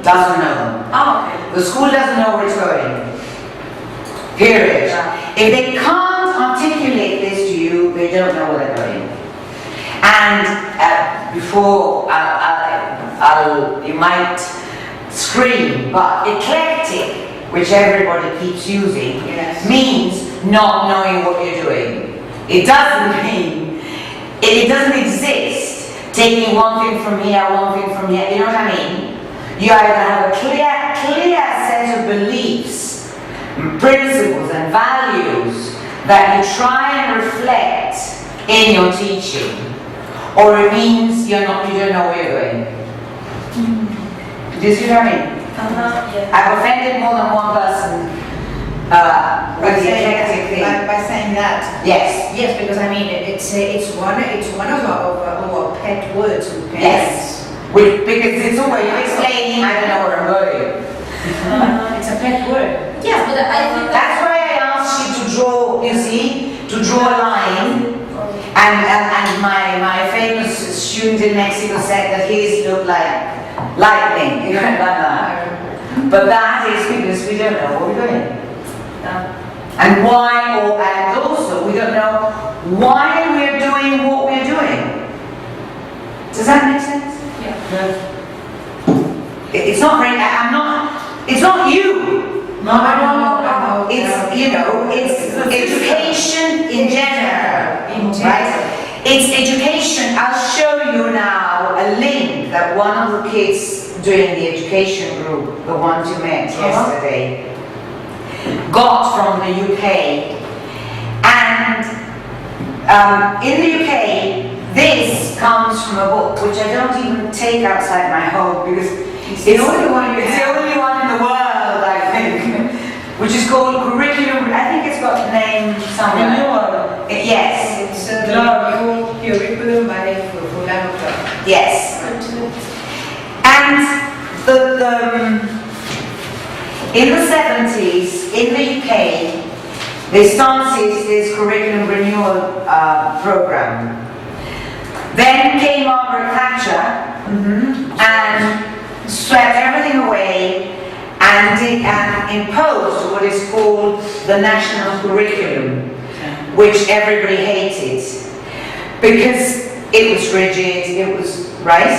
doesn't know them. Oh, okay. The school doesn't know where it's going. Period. Yeah. If they can't articulate this to you, they don't know where they're going. And before you might scream, but eclectic, which everybody keeps using, Yes. means not knowing what you're doing. It doesn't mean, it doesn't exist taking one thing from here, one thing from here, you know what I mean? You either have a clear set of beliefs, principles and values that you try and reflect in your teaching, or it means you don't know where you're going. Do you see what I mean? Yeah. I've offended more than one person with the eclectic thing. By saying that. Yes. Yes, because I mean it's one of our pet words with parents. Yes. Because it's always explaining, I don't know where I'm going. It's a pet word. Yes, but I think That's why I asked you to draw, you see, to draw a line. And my famous student in Mexico said that his looked like lightning, you know, like that. But that is because we don't know what we're doing. And why, and also we don't know why we're doing what we're doing. Does that make sense? Yeah. It's not very, it's not you. No. It's, you know, it's education in general, right? It's education. I'll show you now a link that one of the kids doing the education group, the ones you met yesterday, got from the UK. And in the UK, this comes from a book which I don't even take outside my home because it's the only one in the world, I think, which is called Curriculum. I think it's got the name somewhere. Yes. It's the new curriculum by Fulano Club. Yes. And in the 70s, in the UK, they started this curriculum renewal program. Then came Margaret Thatcher and swept everything away and imposed what is called the national curriculum, which everybody hated because it was rigid, it was right.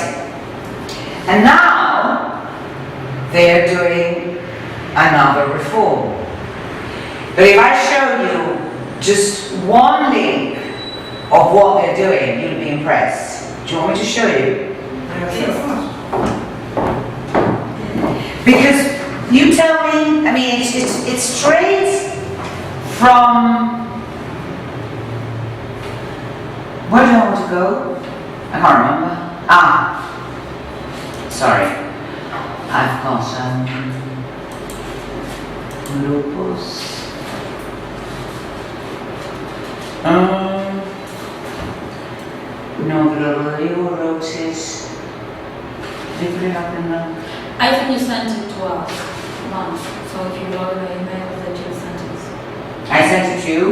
And now they're doing another reform. But if I show you just one link of what they're doing, you'll be impressed. Do you want me to show you? Because you tell me, I mean, it's straight from, where do I want to go? I can't remember. Sorry. I've got lupus. No, but you wrote it. Did you put it up in the... I think you sent it to us once. So if you wrote an email that you sent us. I sent it to you.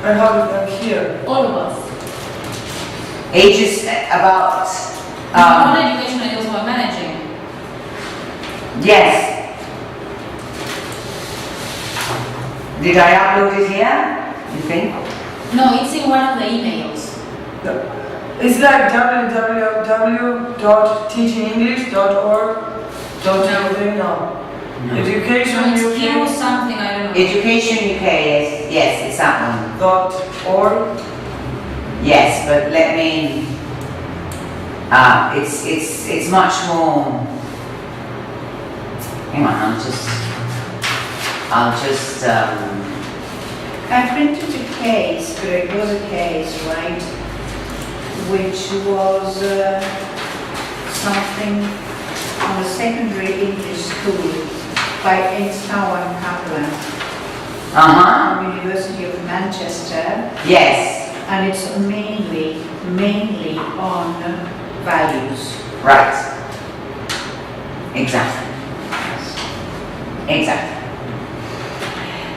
I have it here. All of us. Ages about... What education areas were managing? Yes. Did I upload it here? You think? No, it's in one of the emails. It's like www.teachingenglish.org. No. Education So it's UK. Q something, I don't know. Education UK, yes, it's that one. .org. Yes, but let me... it's much more... Hang on, I'll just... I printed a case, but it was a case, right, which was something on a secondary English school by Einstein Kaplan from University of Manchester, Yes, and it's mainly on values. right. Exactly.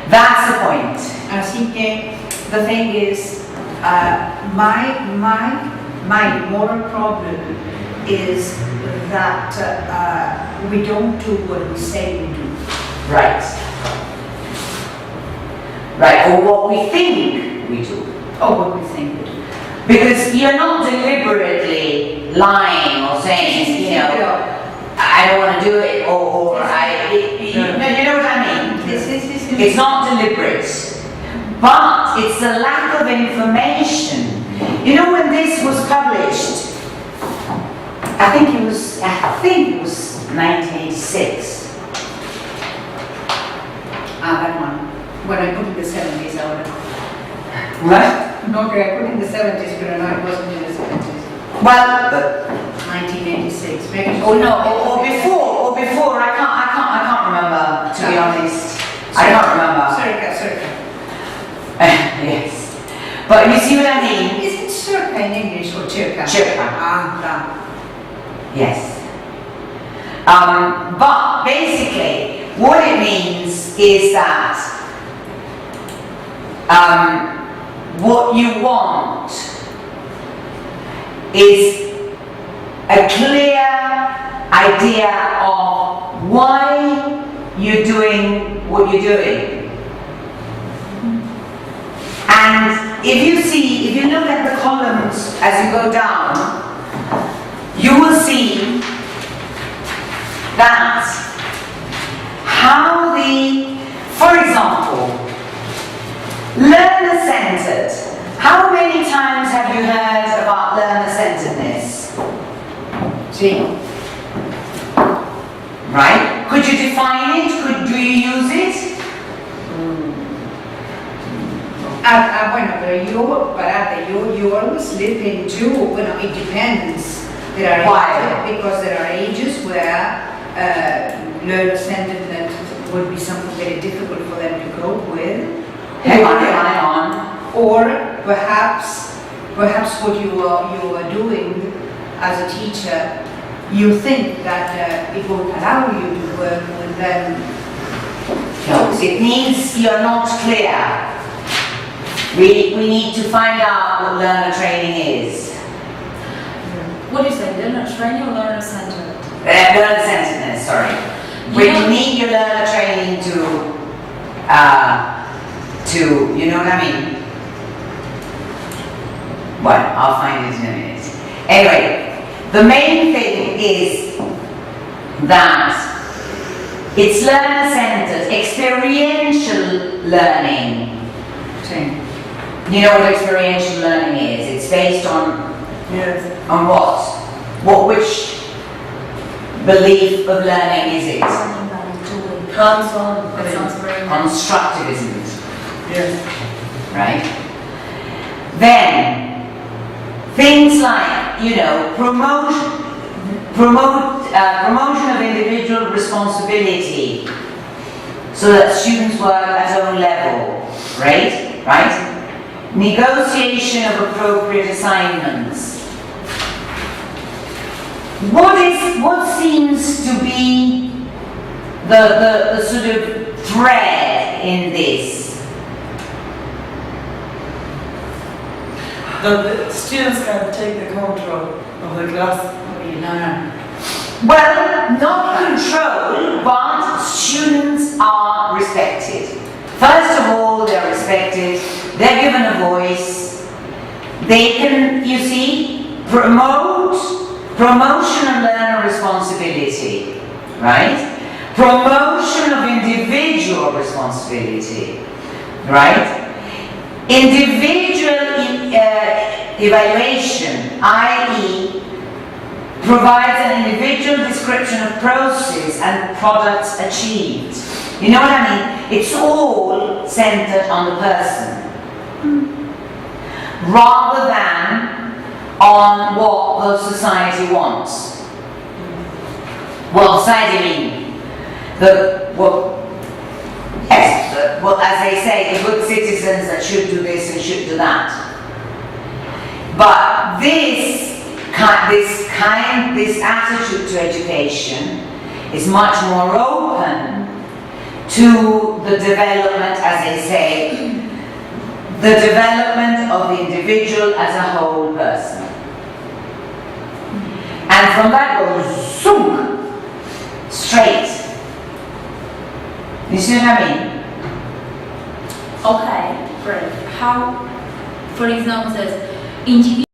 That's the point. Así que the thing is, my moral problem is that we don't do what we say we do. Right. Right, or what we think we do. Or what we think we do. Because you're not deliberately lying or saying, you know, I don't want to do it, or no, you know what I mean? It's not deliberate, but it's the lack of information. You know, when this was published, I think it was 1986. That one. When I put in the 70s, I would have. What? Okay, I put in the 70s, but I know it wasn't in the 70s. Well, 1986, maybe. or no, or before. I can't remember. To be honest, I can't remember. Circa. Yes, but you see what I mean? Is it circa in English or circa? Circa. That. Yes. But basically, what it means is that what you want is a clear idea of why you're doing what you're doing. And if you look at the columns as you go down, you will see that for example, learner-centered. How many times have you heard about learner-centeredness? Right? Could you define it? Do you use it? Bueno, pero you always slip into, bueno, it depends. Why? Because there are ages where learner-centeredness would be something very difficult for them to cope with. Hang on. Or perhaps what you are doing as a teacher, you think that it won't allow you to work with them. No, it means you're not clear. We need to find out what learner training is. What do you say, learner training or learner centered? Learner-centeredness, sorry. We need your learner training to, you know what I mean? Well, I'll find it in a minute. Anyway, the main thing is that it's learner-centered, experiential learning. You know what experiential learning is? It's based on Yes. on what? Which belief of learning is it? Hands-on. That sounds very nice. Constructivism, Yes. right? Then, things like, you know, promotion of individual responsibility so that students work at own level, right? Negotiation of appropriate assignments. What seems to be the sort of thread in this? The students can take the control of the class. No. Well, not control, but students are respected. First of all, they're respected, they're given a voice, they can, you see, promotion of learner responsibility, right? Promotion of individual responsibility, right? Individual evaluation, i.e., provides an individual description of process and products achieved. You know what I mean? It's all centered on the person, rather than on what the society wants. What society mean? As they say, the good citizens that should do this and should do that. But this attitude to education is much more open to the development, as they say, the development of the individual as a whole person. And from that goes Sunk. Straight. You see what I mean? Okay, great. How, for example, says individual